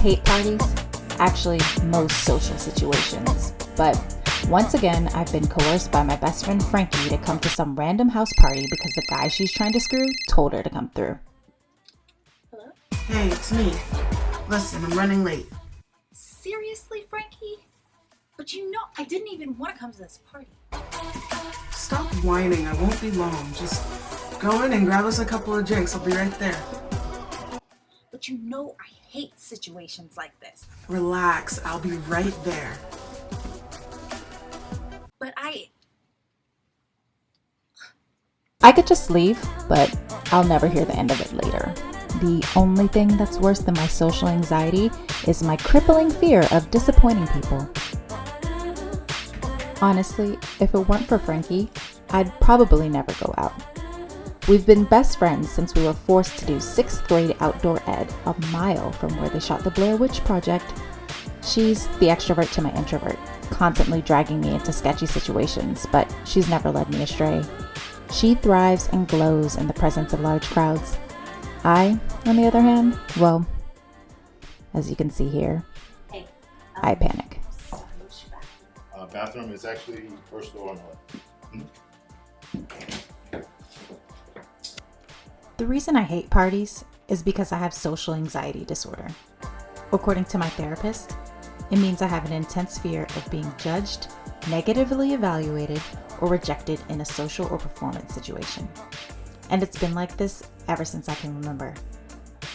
hate parties, actually most social situations, but once again, I've been coerced by my best friend Frankie to come to some random house party because the guy she's trying to screw told her to come through. Hello? Hey, it's me. Listen, I'm running late. Seriously, Frankie? But you know, I didn't even want to come to this party. Stop whining, I won't be long. Just go in and grab us a couple of drinks. I'll be right there. But you know I hate situations like this. Relax, I'll be right there. But I could just leave, but I'll never hear the end of it later. The only thing that's worse than my social anxiety is my crippling fear of disappointing people. Honestly, if it weren't for Frankie, I'd probably never go out. We've been best friends since we were forced to do 6th grade outdoor ed a mile from where they shot the Blair Witch Project. She's the extrovert to my introvert, constantly dragging me into sketchy situations, but she's never led me astray. She thrives and glows in the presence of large crowds. I, on the other hand, well, as you can see here, I panic. Bathroom is actually first door on the left. The reason I hate parties is because I have social anxiety disorder. According to my therapist, it means I have an intense fear of being judged, negatively evaluated, or rejected in a social or performance situation. And it's been like this ever since I can remember.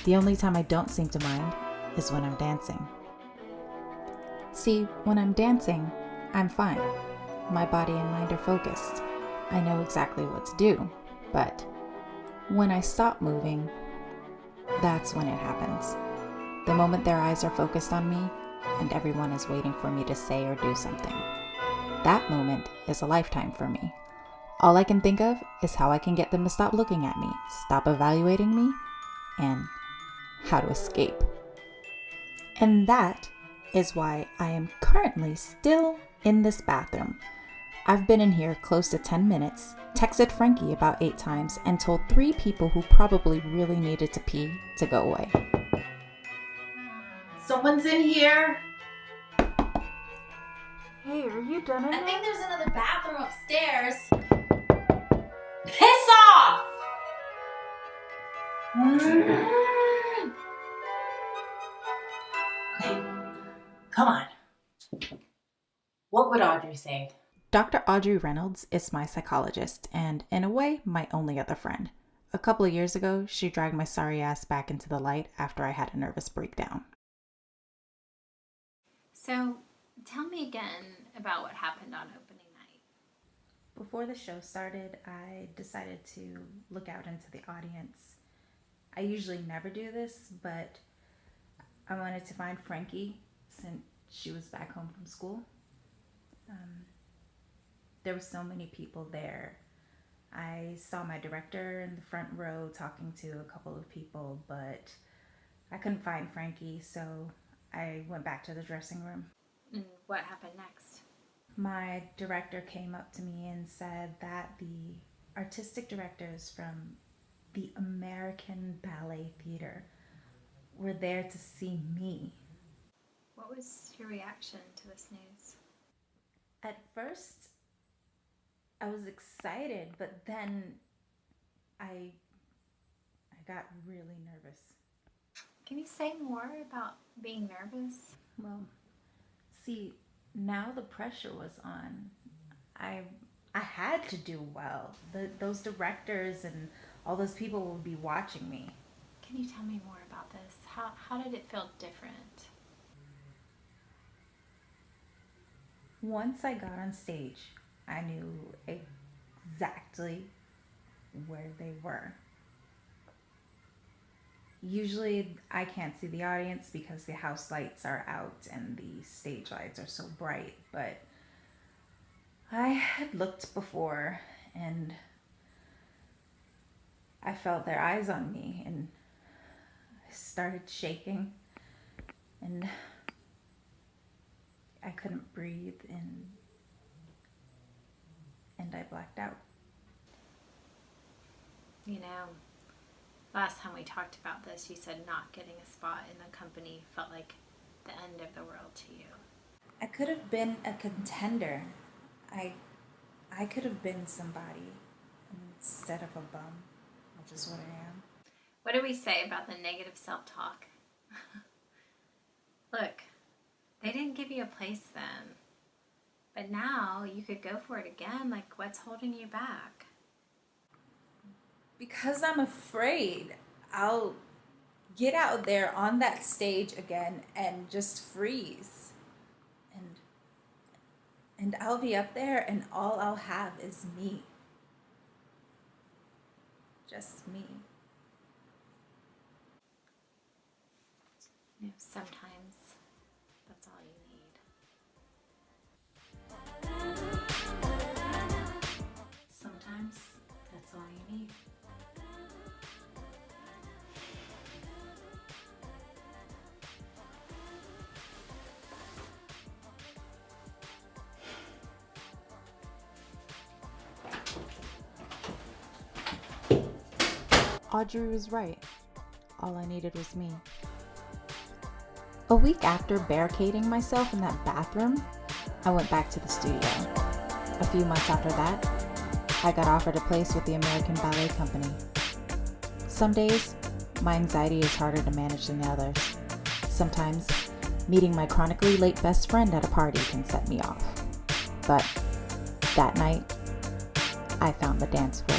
The only time I don't seem to mind is when I'm dancing. See, when I'm dancing, I'm fine. My body and mind are focused. I know exactly what to do. But when I stop moving, that's when it happens. The moment their eyes are focused on me and everyone is waiting for me to say or do something. That moment is a lifetime for me. All I can think of is how I can get them to stop looking at me, stop evaluating me, and how to escape. And that is why I am currently still in this bathroom. I've been in here close to 10 minutes, texted Frankie about 8 times, and told 3 people who probably really needed to pee to go away. Someone's in here. Hey, are you done? I think there's another bathroom upstairs. Piss off! Okay, come on. What would Audrey say? Dr. Audrey Reynolds is my psychologist and, in a way, my only other friend. A couple of years ago, she dragged my sorry ass back into the light after I had a nervous breakdown. So, tell me again about what happened on opening night. Before the show started, I decided to look out into the audience. I usually never do this, but I wanted to find Frankie since she was back home from school. There were so many people there. I saw my director in the front row talking to a couple of people, but I couldn't find Frankie, so I went back to the dressing room. And what happened next? My director came up to me and said that the artistic directors from the American Ballet Theater were there to see me. What was your reaction to this news? At first, I was excited, but then I got really nervous. Can you say more about being nervous? Well, see, now the pressure was on. I had to do well. Those directors and all those people would be watching me. Can you tell me more about this? How did it feel different? Once I got on stage, I knew exactly where they were. Usually I can't see the audience because the house lights are out and the stage lights are so bright, but I had looked before and I felt their eyes on me and I started shaking and I couldn't breathe and I blacked out. You know, Last time we talked about this, you said not getting a spot in the company felt like the end of the world to you. I could have been a contender. I could have been somebody instead of a bum, which is what I am. What do we say about the negative self-talk? Look, they didn't give you a place then. But now you could go for it again. Like, what's holding you back? Because I'm afraid I'll get out there on that stage again and just freeze. And I'll be up there and all I'll have is me. Just me. You know, sometimes that's all you need. Sometimes that's all you need. Audrey was right. All I needed was me. A week after barricading myself in that bathroom, I went back to the studio. A few months after that, I got offered a place with the American Ballet Company. Some days, my anxiety is harder to manage than others. Sometimes, meeting my chronically late best friend at a party can set me off. But that night, I found the dance floor.